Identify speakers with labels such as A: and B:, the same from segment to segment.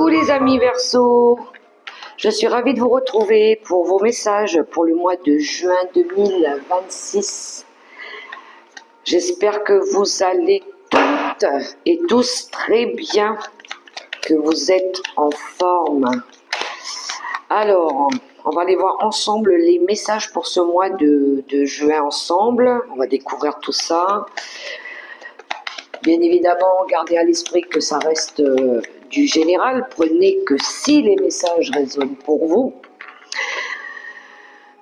A: Coucou les amis Verseau, je suis ravie de vous retrouver pour vos messages pour le mois de juin 2026. J'espère que vous allez toutes et tous très bien, que vous êtes en forme. Alors, on va aller voir ensemble les messages pour ce mois de juin ensemble. On va découvrir tout ça. Bien évidemment, gardez à l'esprit que ça reste du général. Prenez que si les messages résonnent pour vous.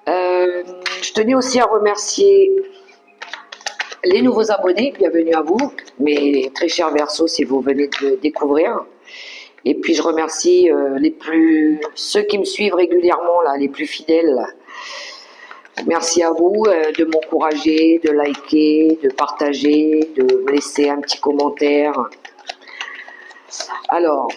A: Je tenais aussi à remercier les nouveaux abonnés. Bienvenue à vous, mes très chers Verseaux, si vous venez de le découvrir. Et puis je remercie ceux qui me suivent régulièrement, là, les plus fidèles. Merci à vous de m'encourager, de liker, de partager, de me laisser un petit commentaire. Alors,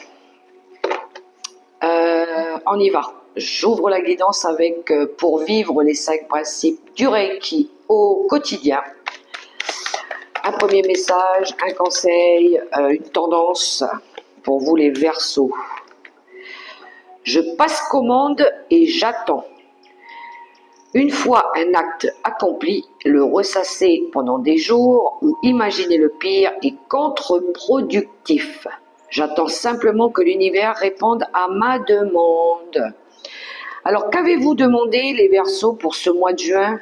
A: on y va. J'ouvre la guidance avec pour vivre les 5 principes du Reiki au quotidien. Un premier message, un conseil, une tendance pour vous les Verseaux. Je passe commande et j'attends. Une fois un acte accompli, le ressasser pendant des jours ou imaginer le pire est contre-productif. J'attends simplement que l'univers réponde à ma demande. Alors, qu'avez-vous demandé, les Verseaux, pour ce mois de juin?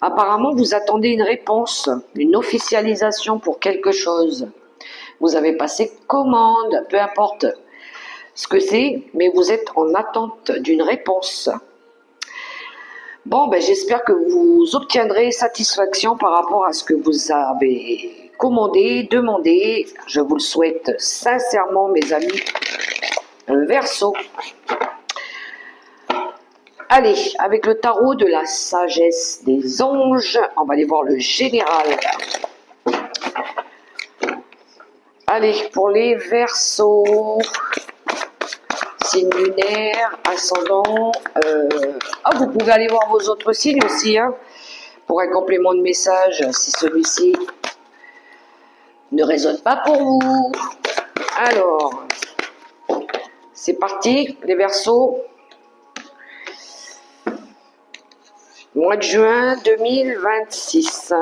A: Apparemment, vous attendez une réponse, une officialisation pour quelque chose. Vous avez passé commande, peu importe ce que c'est, mais vous êtes en attente d'une réponse. Bon, ben, j'espère que vous obtiendrez satisfaction par rapport à ce que vous avez commandé, demandé. Je vous le souhaite sincèrement, mes amis Verseaux. Allez, avec le tarot de la sagesse des anges, on va aller voir le général. Allez, pour les Verseaux, signe lunaire, ascendant. Vous pouvez aller voir vos autres signes aussi, hein, pour un complément de message, si celui-ci ne résonne pas pour vous. Alors, c'est parti, les Verseaux. Mois de juin 2026.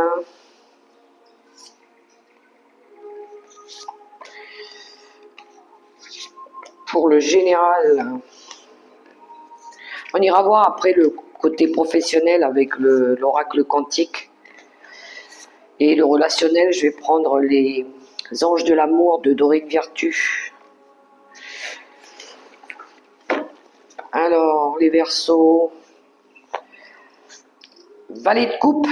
A: Pour le général, on ira voir après le côté professionnel avec l'oracle quantique. Et le relationnel, je vais prendre les anges de l'amour de Dorine Virtue. Alors, les Verseaux. Valet de coupe.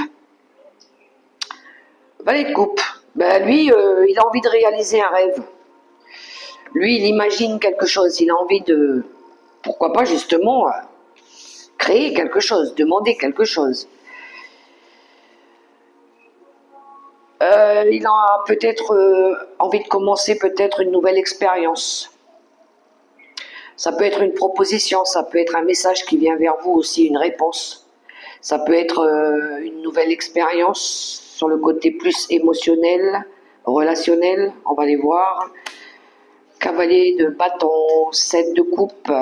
A: Valet de coupe. Ben lui, il a envie de réaliser un rêve. Lui, il imagine quelque chose. Il a envie de, pourquoi pas justement, créer quelque chose, demander quelque chose. Il a peut-être envie de commencer peut-être une nouvelle expérience. Ça peut être une proposition, ça peut être un message qui vient vers vous aussi, une réponse. Ça peut être une nouvelle expérience sur le côté plus émotionnel, relationnel, on va les voir. Cavalier de bâton, 7 de coupe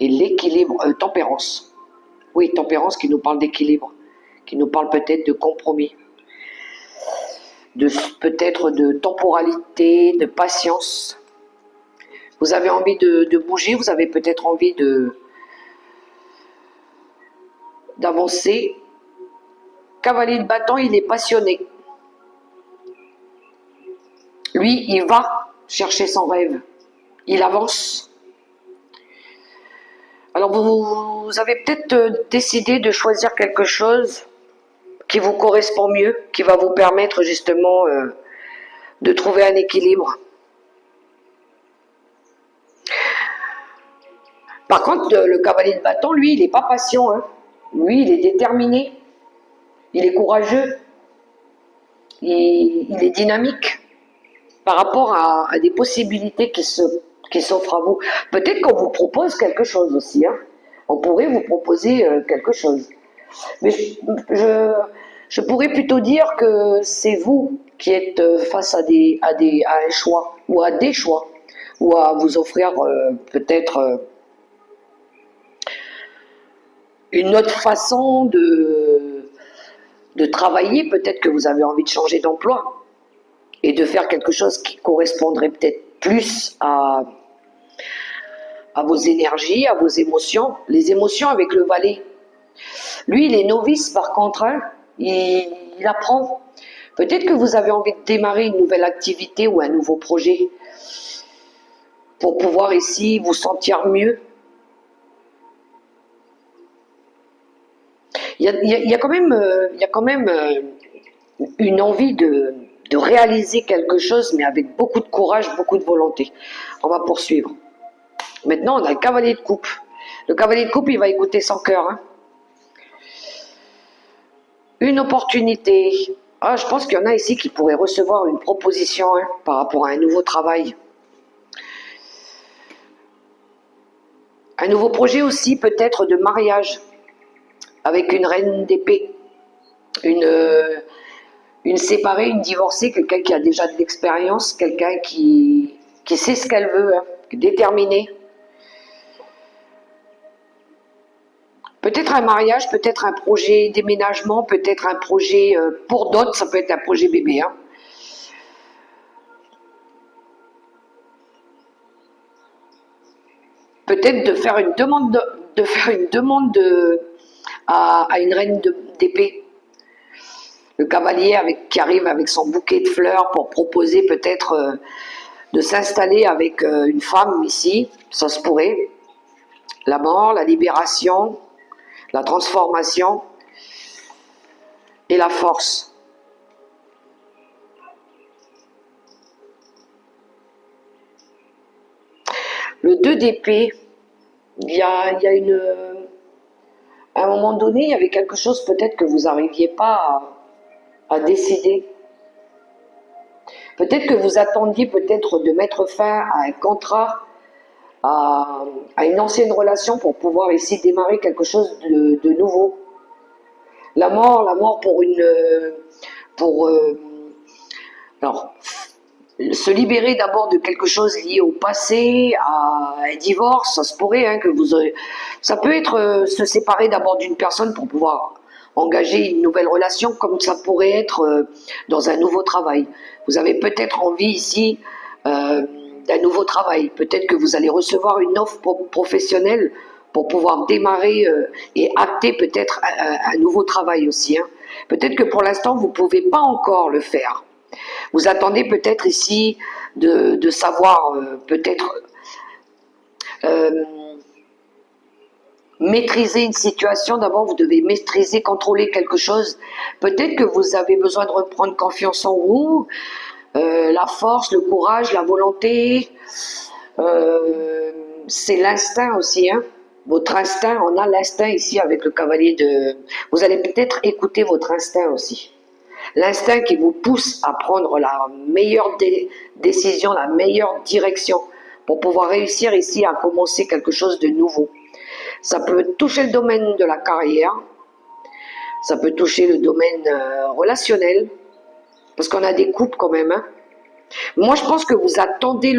A: et l'équilibre, tempérance. Oui, tempérance qui nous parle d'équilibre, qui nous parle peut-être de compromis, peut-être de temporalité, de patience. Vous avez envie de bouger, vous avez peut-être envie d'avancer. Cavalier de bâton, il est passionné. Lui, il va chercher son rêve. Il avance. Alors, vous avez peut-être décidé de choisir quelque chose qui vous correspond mieux, qui va vous permettre justement de trouver un équilibre. Par contre, le cavalier de bâton, lui, il n'est pas patient, hein. Lui, il est déterminé, il est courageux, il est dynamique par rapport à des possibilités qui s'offrent à vous. Peut-être qu'on vous propose quelque chose aussi, hein. On pourrait vous proposer quelque chose. Mais je pourrais plutôt dire que c'est vous qui êtes face à un choix ou à des choix. ou à vous offrir peut-être une autre façon de travailler. Peut-être que vous avez envie de changer d'emploi et de faire quelque chose qui correspondrait peut-être plus à vos énergies, à vos émotions. Les émotions avec le valet. Lui, il est novice par contre, hein, il apprend. Peut-être que vous avez envie de démarrer une nouvelle activité ou un nouveau projet pour pouvoir ici vous sentir mieux. Il y a quand même une envie de réaliser quelque chose, mais avec beaucoup de courage, beaucoup de volonté. On va poursuivre. Maintenant, on a le cavalier de coupe. Le cavalier de coupe, il va écouter son cœur. Hein. Une opportunité. Ah, je pense qu'il y en a ici qui pourraient recevoir une proposition hein, par rapport à un nouveau travail. Un nouveau projet aussi, peut-être de mariage, avec une reine d'épée. Une séparée, une divorcée, quelqu'un qui a déjà de l'expérience, quelqu'un qui sait ce qu'elle veut, hein, déterminée. Peut-être un mariage, peut-être un projet déménagement, peut-être un projet, pour d'autres, ça peut être un projet bébé. Hein. Peut-être de faire une demande, à une reine d'épée. Le cavalier qui arrive avec son bouquet de fleurs pour proposer peut-être de s'installer avec une femme ici, ça se pourrait. La mort, la libération, la transformation et la force. Le 2 d'épée, il y a à un moment donné, il y avait quelque chose peut-être que vous n'arriviez pas à décider. Peut-être que vous attendiez peut-être de mettre fin à un contrat, à une ancienne relation pour pouvoir ici démarrer quelque chose de nouveau. La mort pour alors se libérer d'abord de quelque chose lié au passé, à un divorce, ça se pourrait hein, que vous aurez, ça peut être se séparer d'abord d'une personne pour pouvoir engager une nouvelle relation, comme ça pourrait être dans un nouveau travail. Vous avez peut-être envie ici d'un nouveau travail. Peut-être que vous allez recevoir une offre professionnelle pour pouvoir démarrer et acter peut-être un nouveau travail aussi. Hein. Peut-être que pour l'instant, vous ne pouvez pas encore le faire. Vous attendez peut-être ici de savoir peut-être maîtriser une situation. D'abord, vous devez maîtriser, contrôler quelque chose. Peut-être que vous avez besoin de reprendre confiance en vous, la force, le courage, la volonté. C'est l'instinct aussi, hein. Votre instinct, on a l'instinct ici avec le cavalier de... Vous allez peut-être écouter votre instinct aussi. L'instinct qui vous pousse à prendre la meilleure décision, la meilleure direction pour pouvoir réussir ici à commencer quelque chose de nouveau. Ça peut toucher le domaine de la carrière, ça peut toucher le domaine relationnel, parce qu'on a des couples quand même. Hein. Moi, je pense que vous attendez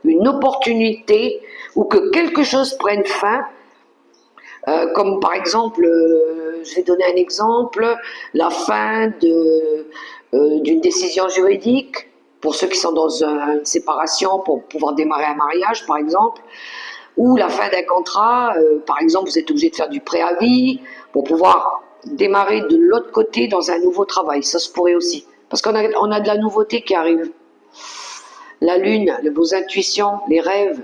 A: une opportunité ou que quelque chose prenne fin, comme par exemple, je vais donner un exemple, la fin d'une décision juridique, pour ceux qui sont dans une séparation, pour pouvoir démarrer un mariage par exemple, ou la fin d'un contrat, par exemple vous êtes obligé de faire du préavis, pour pouvoir démarrer de l'autre côté dans un nouveau travail, ça se pourrait aussi, parce qu'on a de la nouveauté qui arrive. La lune, vos intuitions, les rêves.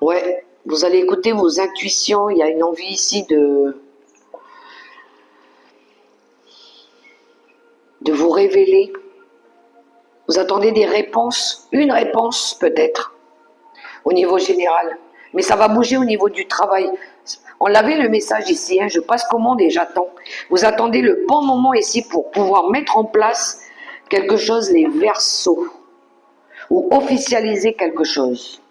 A: Ouais, vous allez écouter vos intuitions, il y a une envie ici de vous révéler. Vous attendez des réponses, une réponse peut-être, au niveau général. Mais ça va bouger au niveau du travail. On l'avait le message ici, hein, je passe commande et j'attends. Vous attendez le bon moment ici pour pouvoir mettre en place quelque chose, les Verseaux, ou officialiser quelque chose.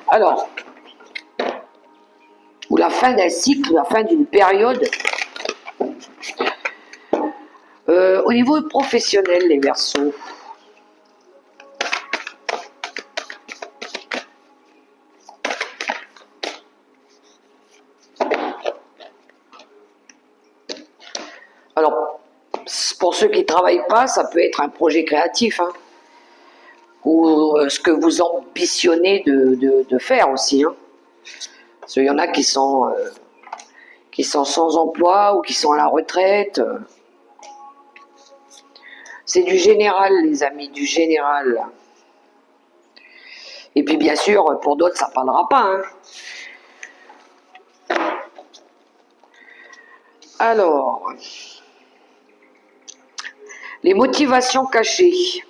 A: Alors, la fin d'un cycle, la fin d'une période. Au niveau professionnel, les Verseaux. Alors, pour ceux qui ne travaillent pas, ça peut être un projet créatif, hein, ou ce que vous ambitionnez de faire aussi. Hein. Parce qu'il y en a qui sont sans emploi ou qui sont à la retraite. C'est du général, les amis, du général. Et puis bien sûr, pour d'autres, ça ne parlera pas. Hein. Alors, les motivations cachées.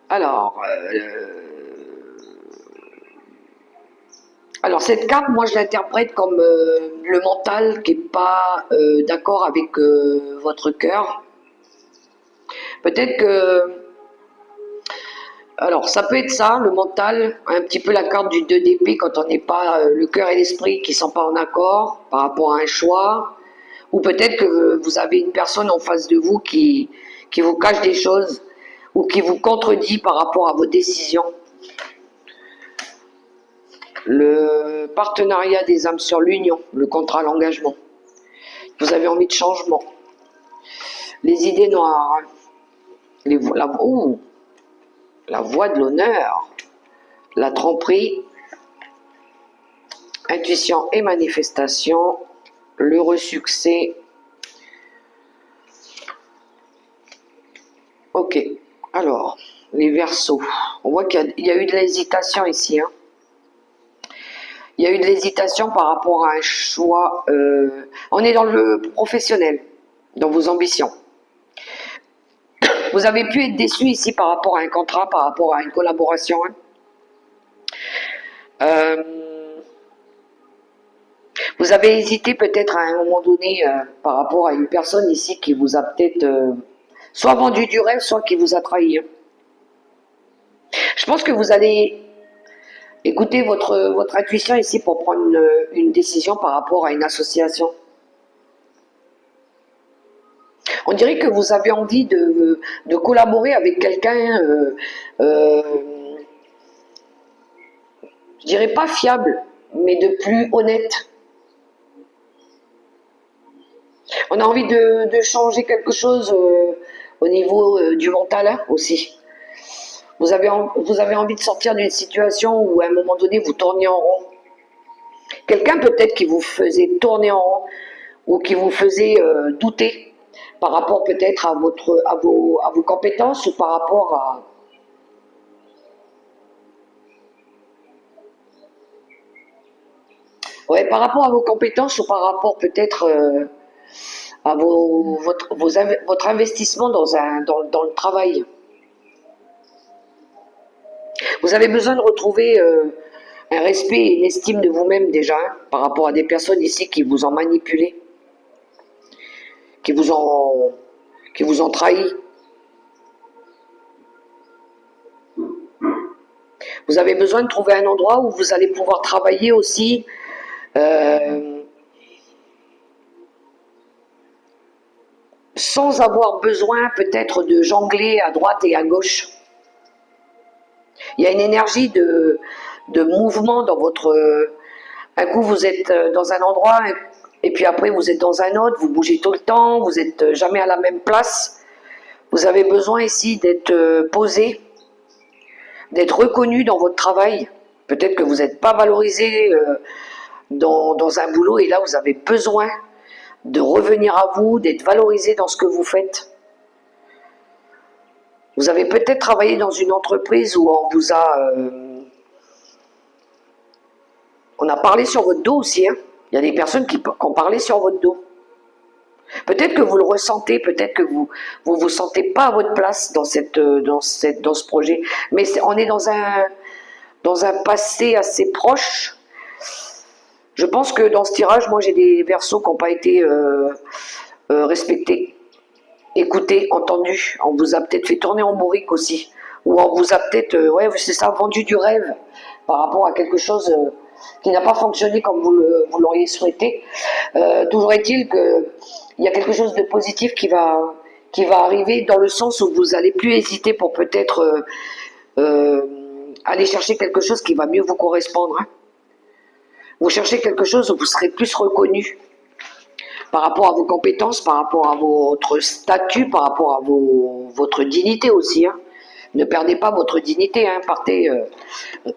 A: Alors, cette carte, moi je l'interprète comme le mental qui n'est pas d'accord avec votre cœur. Peut-être que... Alors, ça peut être ça, le mental, un petit peu la carte du 2 d'épée quand on n'est pas le cœur et l'esprit qui ne sont pas en accord par rapport à un choix. Ou peut-être que vous avez une personne en face de vous qui vous cache des choses ou qui vous contredit par rapport à vos décisions. Le partenariat des âmes sur l'union, le contrat, l'engagement. Vous avez envie de changement. Les idées noires. La voie de l'honneur. La tromperie. Intuition et manifestation. L'heureux succès. Ok. Alors, les Verseaux. On voit qu'il y a eu de l'hésitation ici. Hein. Il y a eu de l'hésitation par rapport à un choix. On est dans le professionnel, dans vos ambitions. Vous avez pu être déçu ici par rapport à un contrat, par rapport à une collaboration. Hein. Vous avez hésité peut-être à un moment donné par rapport à une personne ici qui vous a peut-être soit vendu du rêve, soit qui vous a trahi. Hein. Je pense que vous allez écouter votre intuition ici pour prendre une décision par rapport à une association. On dirait que vous avez envie de collaborer avec quelqu'un, je dirais pas fiable, mais de plus honnête. On a envie de changer quelque chose au niveau du mental hein, aussi. Vous avez envie de sortir d'une situation où à un moment donné vous tournez en rond. Quelqu'un peut-être qui vous faisait tourner en rond ou qui vous faisait douter par rapport peut-être à vos compétences ou par rapport à... Ouais, par rapport à vos compétences ou par rapport peut-être à votre investissement dans le travail. Vous avez besoin de retrouver un respect et une estime de vous-même déjà, hein, par rapport à des personnes ici qui vous ont manipulé, qui vous ont trahi. Vous avez besoin de trouver un endroit où vous allez pouvoir travailler aussi sans avoir besoin peut-être de jongler à droite et à gauche. Il y a une énergie de mouvement dans votre... Un coup, vous êtes dans un endroit, et puis après, vous êtes dans un autre, vous bougez tout le temps, vous n'êtes jamais à la même place. Vous avez besoin ici d'être posé, d'être reconnu dans votre travail. Peut-être que vous n'êtes pas valorisé dans un boulot, et là, vous avez besoin de revenir à vous, d'être valorisé dans ce que vous faites. Vous avez peut-être travaillé dans une entreprise où on vous a... on a parlé sur votre dos aussi. Hein. Il y a des personnes qui ont parlé sur votre dos. Peut-être que vous le ressentez, peut-être que vous vous sentez pas à votre place dans ce projet. Mais on est dans un passé assez proche. Je pense que dans ce tirage, moi j'ai des Verseaux qui n'ont pas été respectés, écoutés, entendus. On vous a peut-être fait tourner en bourrique aussi. Ou on vous a peut-être, ouais c'est ça, vendu du rêve par rapport à quelque chose qui n'a pas fonctionné comme vous l'auriez souhaité. Toujours est-il qu'il y a quelque chose de positif qui va arriver dans le sens où vous n'allez plus hésiter pour peut-être aller chercher quelque chose qui va mieux vous correspondre. Hein. Vous cherchez quelque chose où vous serez plus reconnu par rapport à vos compétences, par rapport à votre statut, par rapport à votre dignité aussi. Hein. Ne perdez pas votre dignité, hein. Partez,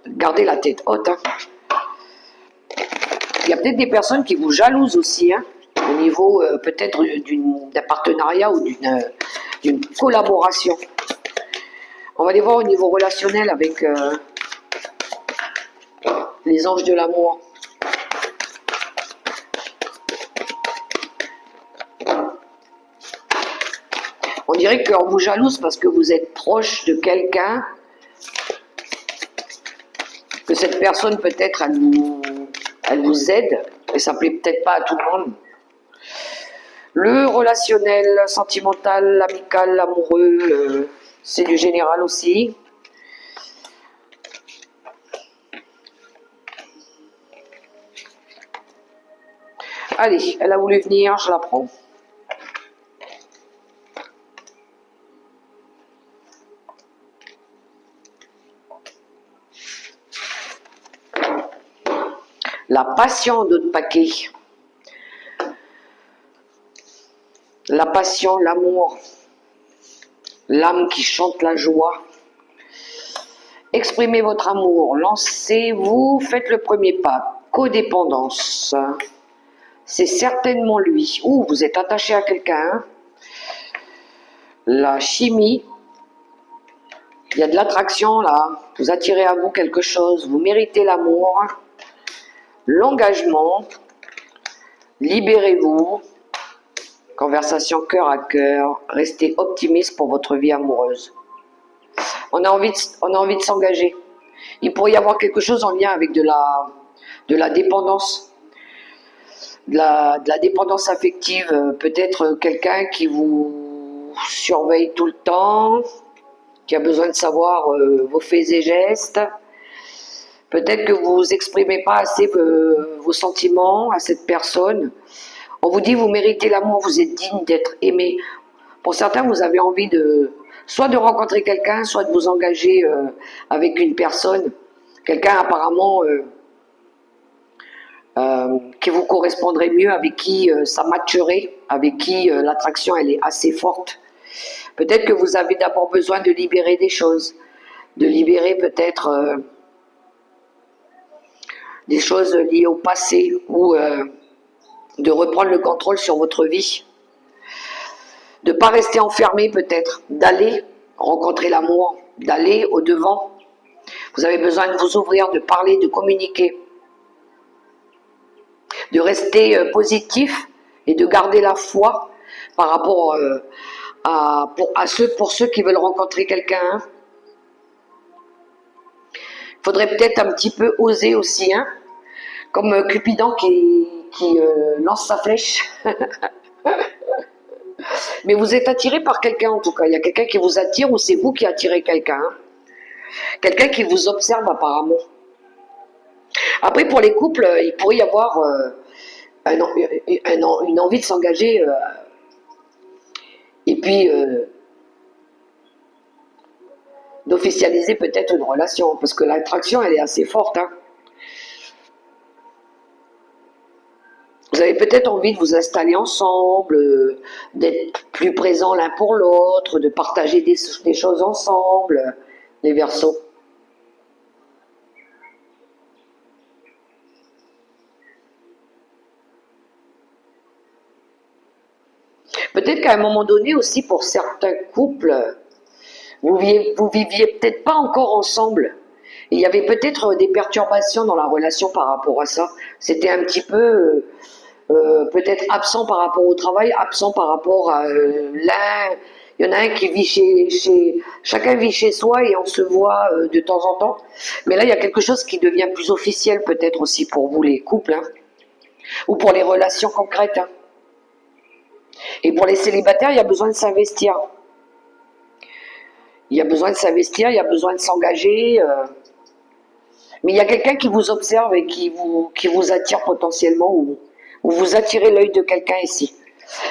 A: gardez la tête haute. Hein. Il y a peut-être des personnes qui vous jalousent aussi, hein, au niveau peut-être d'un partenariat ou d'une collaboration. On va aller voir au niveau relationnel avec les anges de l'amour. On dirait qu'on vous jalouse parce que vous êtes proche de quelqu'un, que cette personne peut-être elle vous aide, et ça ne plaît peut-être pas à tout le monde. Le relationnel, sentimental, l'amical, l'amoureux, c'est du général aussi. Allez, elle a voulu venir, je la prends. La passion de paquet. La passion, l'amour. L'âme qui chante la joie. Exprimez votre amour, lancez-vous, faites le premier pas. Codépendance. C'est certainement lui. Ouh, vous êtes attaché à quelqu'un. La chimie. Il y a de l'attraction là. Vous attirez à vous quelque chose. Vous méritez l'amour. L'engagement. Libérez-vous. Conversation cœur à cœur. Restez optimiste pour votre vie amoureuse. On a envie de s'engager. Il pourrait y avoir quelque chose en lien avec de la dépendance. De la dépendance affective. Peut-être quelqu'un qui vous surveille tout le temps, qui a besoin de savoir vos faits et gestes. Peut-être que vous n'exprimez pas assez vos sentiments à cette personne. On vous dit vous méritez l'amour, vous êtes digne d'être aimé. Pour certains, vous avez envie soit de rencontrer quelqu'un, soit de vous engager avec une personne. Quelqu'un apparemment qui vous correspondrait mieux, avec qui ça matcherait, avec qui l'attraction elle est assez forte. Peut-être que vous avez d'abord besoin de libérer des choses, de libérer peut-être des choses liées au passé ou de reprendre le contrôle sur votre vie. De ne pas rester enfermé peut-être, d'aller rencontrer l'amour, d'aller au-devant. Vous avez besoin de vous ouvrir, de parler, de communiquer. De rester positif et de garder la foi par rapport pour ceux qui veulent rencontrer quelqu'un. Il faudrait peut-être un petit peu oser aussi, hein, comme Cupidon qui lance sa flèche. Mais vous êtes attiré par quelqu'un en tout cas. Il y a quelqu'un qui vous attire ou c'est vous qui attirez quelqu'un. Hein. Quelqu'un qui vous observe apparemment. Après, pour les couples, il pourrait y avoir une envie de s'engager et puis d'officialiser peut-être une relation, parce que l'attraction, elle est assez forte. Hein. Vous avez peut-être envie de vous installer ensemble, d'être plus présents l'un pour l'autre, de partager des choses ensemble, les Verseaux. Peut-être qu'à un moment donné aussi, pour certains couples, vous viviez peut-être pas encore ensemble. Et il y avait peut-être des perturbations dans la relation par rapport à ça. C'était un petit peu peut-être absent par rapport au travail, absent par rapport à l'un. Il y en a un qui vit chacun vit chez soi et on se voit de temps en temps. Mais là, il y a quelque chose qui devient plus officiel peut-être aussi pour vous les couples, hein, ou pour les relations concrètes. Hein. Et pour les célibataires, il y a besoin de s'investir. Il y a besoin de s'investir, il y a besoin de s'engager. Mais il y a quelqu'un qui vous observe et qui vous attire potentiellement ou vous attirez l'œil de quelqu'un ici.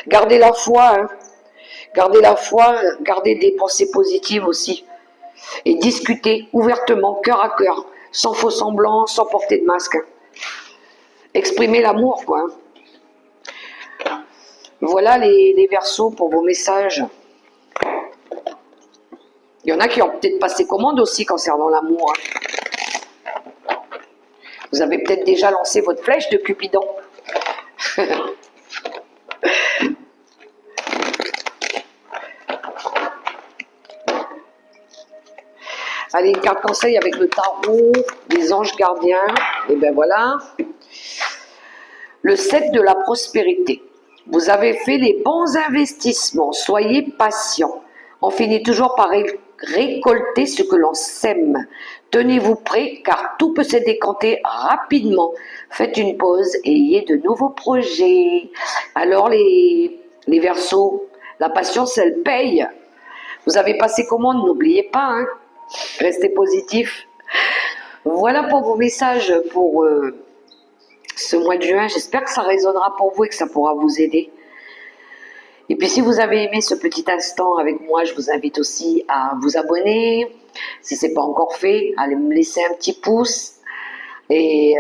A: Gardez la foi, hein. Gardez la foi, gardez des pensées positives aussi. Et discutez ouvertement, cœur à cœur, sans faux semblant, sans porter de masque. Hein. Exprimez l'amour, quoi. Voilà les Verseaux pour vos messages. Il y en a qui ont peut-être passé commande aussi concernant l'amour. Hein. Vous avez peut-être déjà lancé votre flèche de Cupidon. Allez, une carte conseil avec le tarot, des anges gardiens. Et ben voilà. Le 7 de la prospérité. Vous avez fait les bons investissements. Soyez patient. On finit toujours par récolter ce que l'on sème. Tenez-vous prêts car tout peut se décanter rapidement. Faites une pause et ayez de nouveaux projets. Alors les Verseaux, la patience elle paye. Vous avez passé commande, n'oubliez pas. Hein. Restez positif. Voilà pour vos messages pour ce mois de juin. J'espère que ça résonnera pour vous et que ça pourra vous aider. Et puis si vous avez aimé ce petit instant avec moi, je vous invite aussi à vous abonner. Si ce n'est pas encore fait, allez me laisser un petit pouce. Et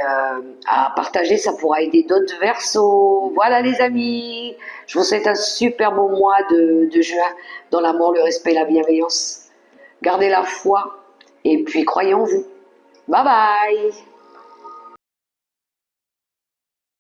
A: à partager, ça pourra aider d'autres Verseaux. Voilà les amis. Je vous souhaite un super beau mois de juin dans l'amour, le respect et la bienveillance. Gardez la foi et puis croyez en vous. Bye bye.